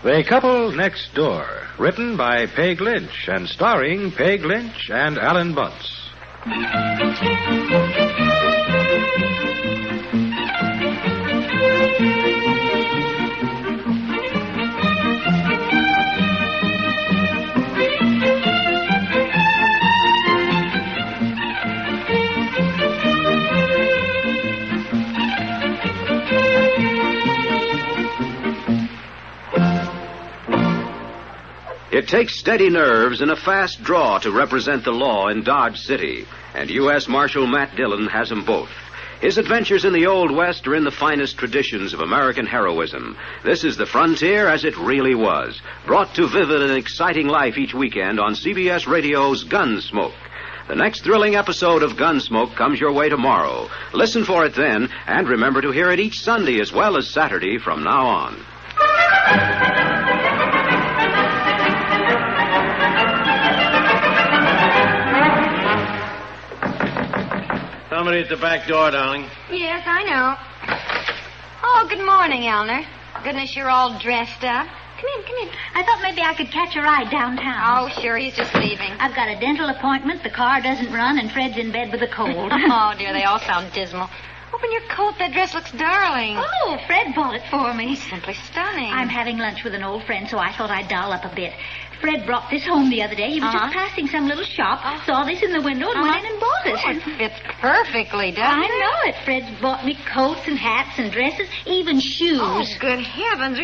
The Couple Next Door, written by Peg Lynch and starring Peg Lynch and Ethel Bunce. It takes steady nerves and a fast draw to represent the law in Dodge City, and U.S. Marshal Matt Dillon has them both. His adventures in the Old West are in the finest traditions of American heroism. This is the frontier as it really was, brought to vivid and exciting life each weekend on CBS Radio's Gunsmoke. The next thrilling episode of Gunsmoke comes your way tomorrow. Listen for it then, and remember to hear it each Sunday as well as Saturday from now on. Somebody at the back door, darling. Yes, I know. Oh, good morning, Elinor. Goodness, you're all dressed up. Come in. I thought maybe I could catch a ride downtown. Oh, sure, he's just leaving. I've got a dental appointment, the car doesn't run, and Fred's in bed with a cold. Oh, dear, they all sound dismal. Open your coat. That dress looks darling. Oh, Fred bought it for me. It's simply stunning. I'm having lunch with an old friend, so I thought I'd doll up a bit. Fred brought this home the other day. He was just passing some little shop, saw this in the window, and went in and bought it. Oh, it fits perfectly, doesn't I it? know it. Fred's bought me coats and hats and dresses, even shoes. Oh, good heavens.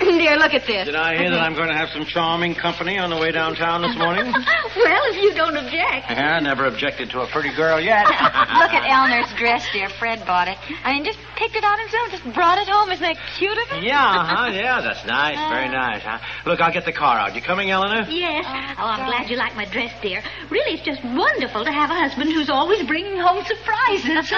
Dear, look at this. Did I hear that I'm going to have some charming company on the way downtown this morning? Well, if you don't object. I never objected to a pretty girl yet. Look at Elinor's dress, dear. Fred bought it. I mean, just picked it out himself, just brought it home. Isn't that cute of him? Yeah, that's nice. Very nice, huh? Look, I'll get the car out. You coming, Elinor? Yes. Oh, I'm glad you like my dress, dear. Really, it's just wonderful to have a husband who's always bringing home surprises.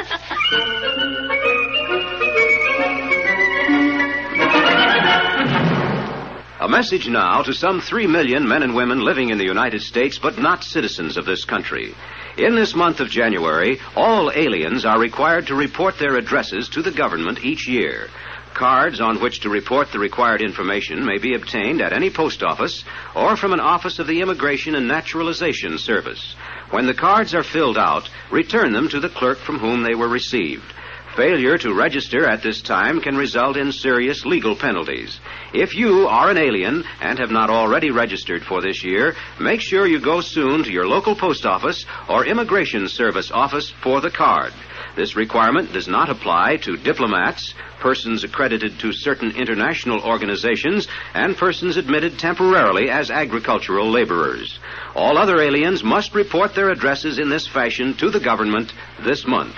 A message now to some 3 million men and women living in the United States but not citizens of this country. In this month of January, all aliens are required to report their addresses to the government each year. Cards on which to report the required information may be obtained at any post office or from an office of the Immigration and Naturalization Service. When the cards are filled out, return them to the clerk from whom they were received. Failure to register at this time can result in serious legal penalties. If you are an alien and have not already registered for this year, make sure you go soon to your local post office or Immigration Service office for the card. This requirement does not apply to diplomats, persons accredited to certain international organizations, and persons admitted temporarily as agricultural laborers. All other aliens must report their addresses in this fashion to the government this month.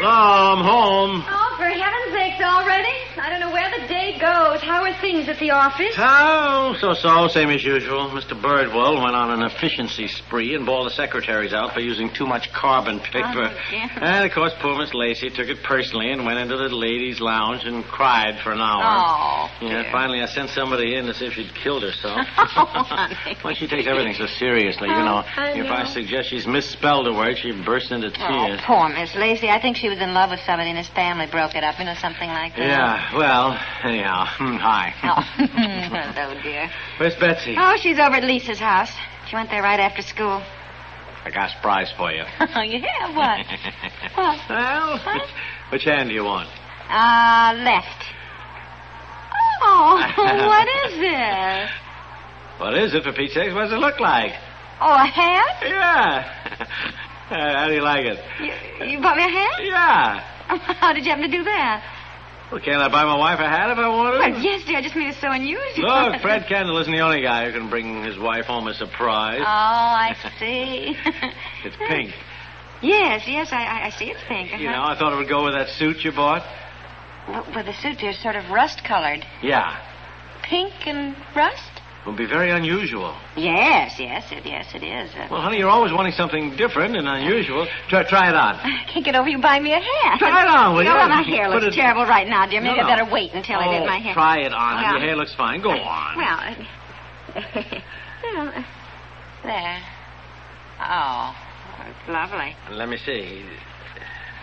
I'm home. Oh, for heaven's sakes, already? I don't know where the day goes. How are things at the office? Oh, so, same as usual. Mr. Birdwell went on an efficiency spree and bawled the secretaries out for using too much carbon paper. And, of course, poor Miss Lacey took it personally and went into the ladies' lounge and cried for an hour. Oh, yeah, finally I sent somebody in to see if she'd killed herself. Oh, honey. Well, she takes everything so seriously, you know. If I suggest she's misspelled a word, she bursts into tears. Oh, poor Miss Lacey. I think she was in love with somebody and his family broke it up, something like that. Yeah, well, anyhow, hi. Oh, hello, dear. Where's Betsy? Oh, she's over at Lisa's house. She went there right after school. I got a surprise for you. Oh, you have? What? What? Well, which hand do you want? Left. Oh, what is this? What is it, for Pete's sakes? What does it look like? Oh, a hat? Yeah. How do you like it? You bought me a hat? Yeah. How did you happen to do that? Well, can't I buy my wife a hat if I want to? Well, yes, dear. I just mean it's so unusual. Look, Fred Kendall isn't the only guy who can bring his wife home a surprise. Oh, I see. It's pink. Yes, I see it's pink. You know, I thought it would go with that suit you bought. Well, the suit is sort of rust-colored. Yeah. Pink and rust? It would be very unusual. Yes, it is. Well, honey, you're always wanting something different and unusual. Try it on. I can't get over you buying me a hat. Try it on, will you? Well, my hair looks terrible right now, dear. Maybe No. I better wait until I get my hair. Try it on. Well, Your hair looks fine. Go on. Well, there. Oh, it's lovely. Let me see.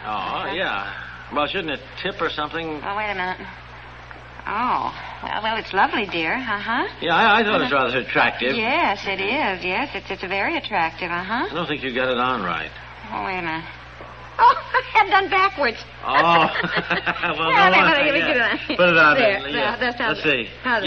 Oh, yeah. Well, shouldn't it tip or something? Oh, wait a minute. Oh, well, it's lovely, dear. Uh-huh. Yeah, I thought it was rather attractive. Yes, it is. Yes, it's very attractive. Uh-huh. I don't think you got it on right. Oh, wait a minute. Oh, I had it done backwards. Oh. Well, Put it on there. Yeah. Let's see. Yes. Oh,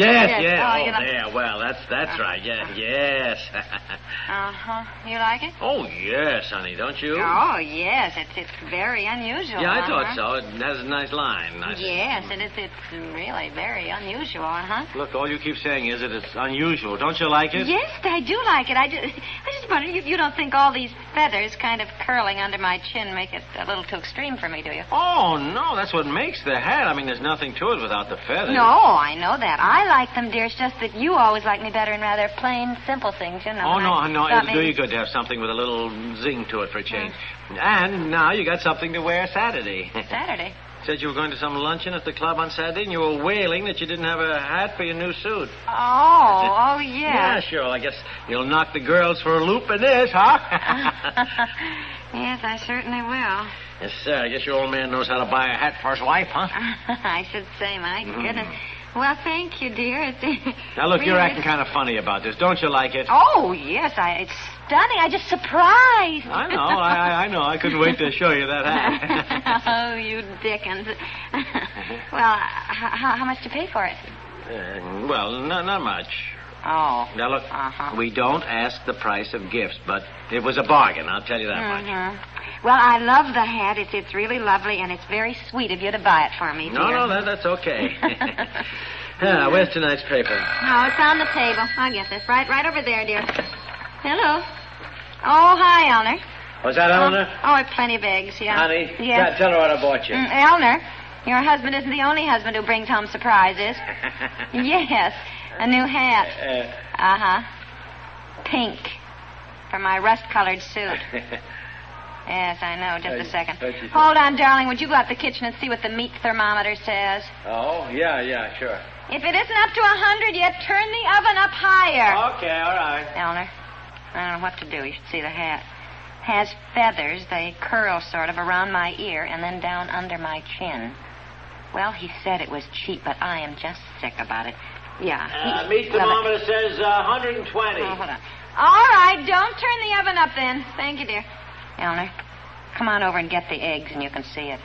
there. Well, that's right. Yeah. Yes. Uh-huh. You like it? Oh, yes, honey. Don't you? Oh, yes. It's very unusual. Yeah, I thought so. It has a nice line. Yes, and it's really very unusual, uh-huh. Look, all you keep saying is that it's unusual. Don't you like it? Yes, I do like it. I just wonder, you don't think all these feathers kind of curling under my chin make it a little too extreme for me, do you? Oh, no, that's what makes the hat. I mean, there's nothing to it without the feathers. No, I know that. I like them, dear. It's just that you always like me better in rather plain, simple things, you know. Oh, no, it'll do you good to have something with a little zing to it for a change. And now you got something to wear Saturday. Saturday? Said you were going to some luncheon at the club on Saturday, and you were wailing that you didn't have a hat for your new suit. Oh, yeah. Yeah, sure. I guess you'll knock the girls for a loop in this, huh? Yes, I certainly will. Yes, sir. I guess your old man knows how to buy a hat for his wife, huh? I should say, my goodness. Well, thank you, dear. Now, look, you're acting kind of funny about this. Don't you like it? Oh, yes. It's stunning. I just surprised. I know. I know. I couldn't wait to show you that hat. Oh, you dickens. Well, how much to pay for it? Well, not much. Oh. Now, look, we don't ask the price of gifts, but it was a bargain, I'll tell you that much. Well, I love the hat. It's really lovely, and it's very sweet of you to buy it for me, dear. No, that's okay. Where's tonight's paper? No, it's on the table. I'll get this. Right over there, dear. Hello. Oh, hi, Elinor. Was that Elinor? Oh, plenty of eggs, yeah. Honey, yes. Tell her what I bought you. Elinor, your husband isn't the only husband who brings home surprises. Yes, a new hat. Pink. For my rust-colored suit. Yes, I know. Just a second. Hold on, darling. Would you go out the kitchen and see what the meat thermometer says? Oh, yeah, sure. If it isn't up to 100 yet, turn the oven up higher. Okay, all right. Elinor, I don't know what to do. You should see the hat. Has feathers. They curl sort of around my ear and then down under my chin. Well, he said it was cheap, but I am just sick about it. Yeah. Meat thermometer says 120. Oh, hold on. All right, don't turn the oven up then. Thank you, dear. Elinor, come on over and get the eggs and you can see it.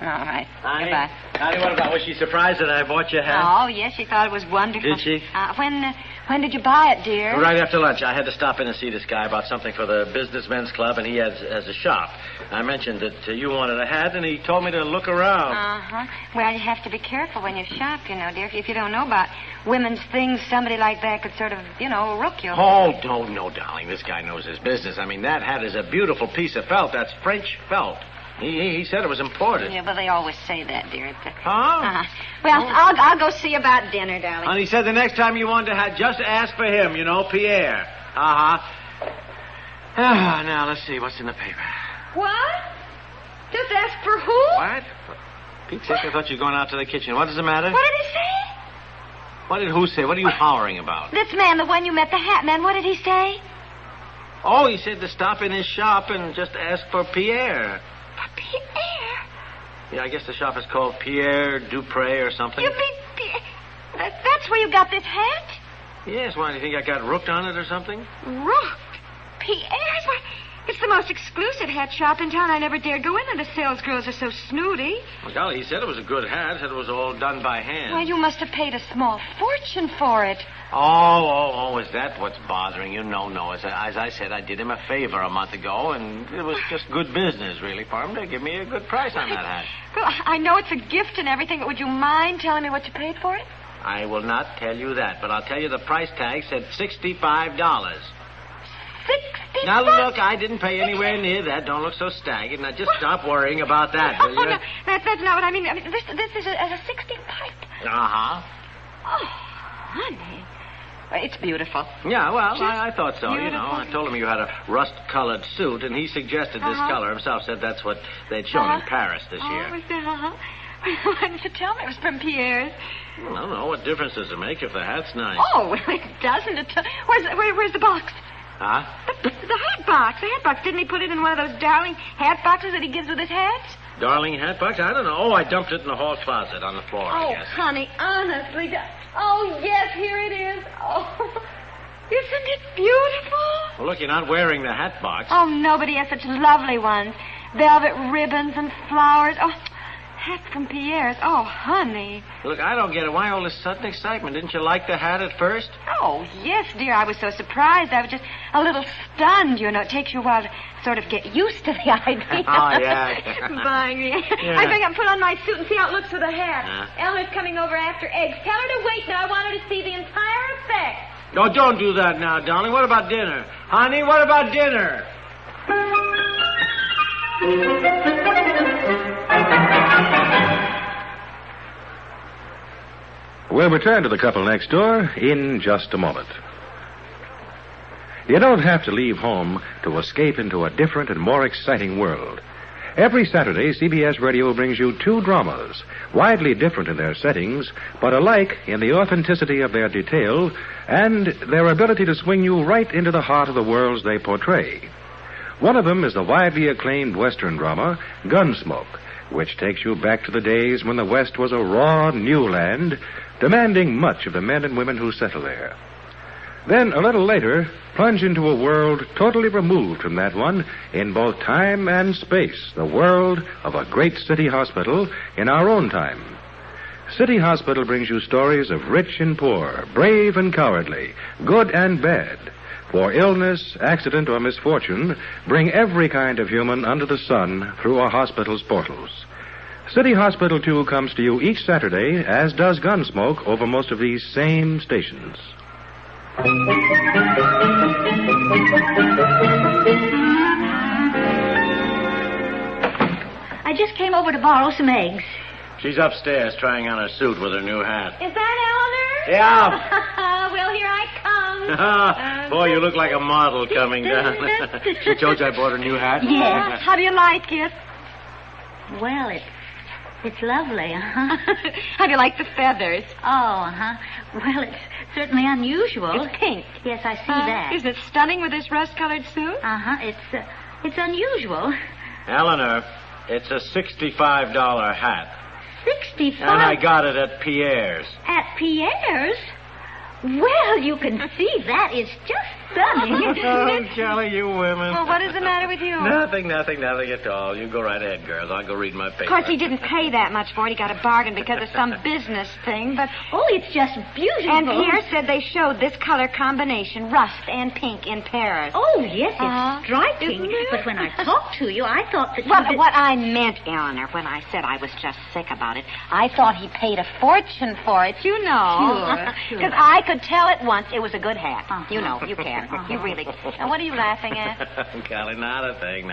All right. Honey, goodbye. Honey, what about, was she surprised that I bought you a hat? Oh, yes, she thought it was wonderful. Did she? When did you buy it, dear? Right after lunch. I had to stop in and see this guy about something for the businessmen's club, and he has a shop. I mentioned that you wanted a hat, and he told me to look around. Well, you have to be careful when you shop, you know, dear. If you don't know about women's things, somebody like that could sort of, rook you. Oh, no, darling. This guy knows his business. I mean, that hat is a beautiful piece of felt. That's French felt. He said it was imported. Yeah, but they always say that, dear. Huh? Well, I'll go see about dinner, darling. And he said the next time you want a hat, just ask for him, Pierre. Now, let's see. What's in the paper? What? Just ask for who? What? Pete's sake, I thought you were going out to the kitchen. What is the matter? What did he say? What did who say? What are you hollering about? This man, the one you met, the hat man, what did he say? Oh, he said to stop in his shop and just ask for Pierre. Pierre? Yeah, I guess the shop is called Pierre Dupré or something. You mean Pierre? That's where you got this hat? Yes, why, do you think I got rooked on it or something? Rooked? Pierre's? Why, it's the most exclusive hat shop in town. I never dared go in there. The salesgirls are so snooty. Well, golly, he said it was a good hat. Said it was all done by hand. Well, you must have paid a small fortune for it. Oh, is that what's bothering you? No. As I said, I did him a favor a month ago, and it was just good business, really, for him to give me a good price on that hat. Well, I know it's a gift and everything, but would you mind telling me what you paid for it? I will not tell you that, but I'll tell you the price tag said $65. $65? Now, look, I didn't pay anywhere near that. Don't look so staggered. Now, just stop worrying about that, will you? No, that's not what I mean. This is a 60 pipe. Uh-huh. Oh, honey. Well, it's beautiful. Yeah, well, I thought so, I told him you had a rust-colored suit, and he suggested this color himself, said that's what they'd shown in Paris this year. Why didn't you tell me it was from Pierre's? Well, I don't know. What difference does it make if the hat's nice? Oh, well, it doesn't. Where's the box? Huh? The hat box. The hat box. Didn't he put it in one of those darling hat boxes that he gives with his hats? Darling hat box? I don't know. Oh, I dumped it in the hall closet on the floor, I guess. Honey, honestly. Oh, yes, here it is. Oh, isn't it beautiful? Well, look, you're not wearing the hat box. Oh, nobody has such lovely ones. Velvet ribbons and flowers. Oh, hat from Pierre's. Oh, honey. Look, I don't get it. Why all this sudden excitement? Didn't you like the hat at first? Oh, yes, dear. I was so surprised. I was just a little stunned, you know. It takes you a while to sort of get used to the idea. Oh, yeah. Buying me. Yeah. I think I'll put on my suit and see how it looks with a hat. Elinor's coming over after eggs. Tell her to wait now. I want her to see the entire effect. No, don't do that now, darling. What about dinner? Honey, what about dinner? We'll return to the couple next door in just a moment. You don't have to leave home to escape into a different and more exciting world. Every Saturday, CBS Radio brings you two dramas, widely different in their settings, but alike in the authenticity of their detail and their ability to swing you right into the heart of the worlds they portray. One of them is the widely acclaimed Western drama, Gunsmoke, which takes you back to the days when the West was a raw new land, demanding much of the men and women who settle there. Then, a little later, plunge into a world totally removed from that one in both time and space, the world of a great city hospital in our own time. City Hospital brings you stories of rich and poor, brave and cowardly, good and bad. For illness, accident, or misfortune bring every kind of human under the sun through a hospital's portals. City Hospital 2 comes to you each Saturday, as does Gunsmoke, over most of these same stations. I just came over to borrow some eggs. She's upstairs trying on her suit with her new hat. Is that Elinor? Yeah. Well, here I come. Boy, you look like a model coming down. She told you I bought her new hat? Yes. How do you like it? Well, it's lovely, uh-huh. How do you like the feathers? Oh, uh-huh. Well, it's certainly unusual. It's pink. Yes, I see that. Isn't it stunning with this rust-colored suit? Uh-huh. It's unusual. Eleanor, it's a $65 hat. 65? And I got it at Pierre's. At Pierre's? Well, you can see that is just stunning. Oh, Kelly, you women. Well, what is the matter with you? Nothing at all. You go right ahead, girls. I'll go read my paper. Of course, he didn't pay that much for it. He got a bargain because of some business thing, but... Oh, it's just beautiful. And Pierre said they showed this color combination, rust and pink, in Paris. Oh, yes, it's striking. Isn't it? But when I talked to you, I thought that... What I meant, Elinor, when I said I was just sick about it, I thought he paid a fortune for it, you know. Sure. Because I could tell at once it was a good hat. Uh-huh. You know, you can. You really... And what are you laughing at? Kelly, not a thing.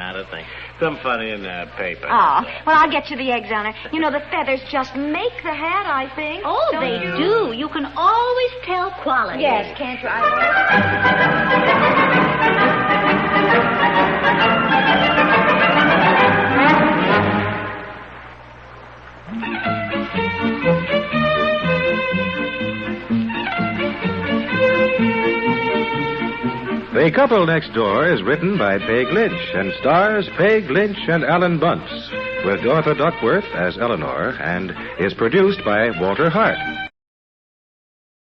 Something funny in the paper. Oh, well, I'll get you the eggs, Elinor. You know, the feathers just make the hat, I think. Oh, Don't they you? do. You can always tell quality. Yes, can't you? The Couple Next Door is written by Peg Lynch and stars Peg Lynch and Elinor Bunce, with Dorothy Duckworth as Elinor, and is produced by Walter Hart.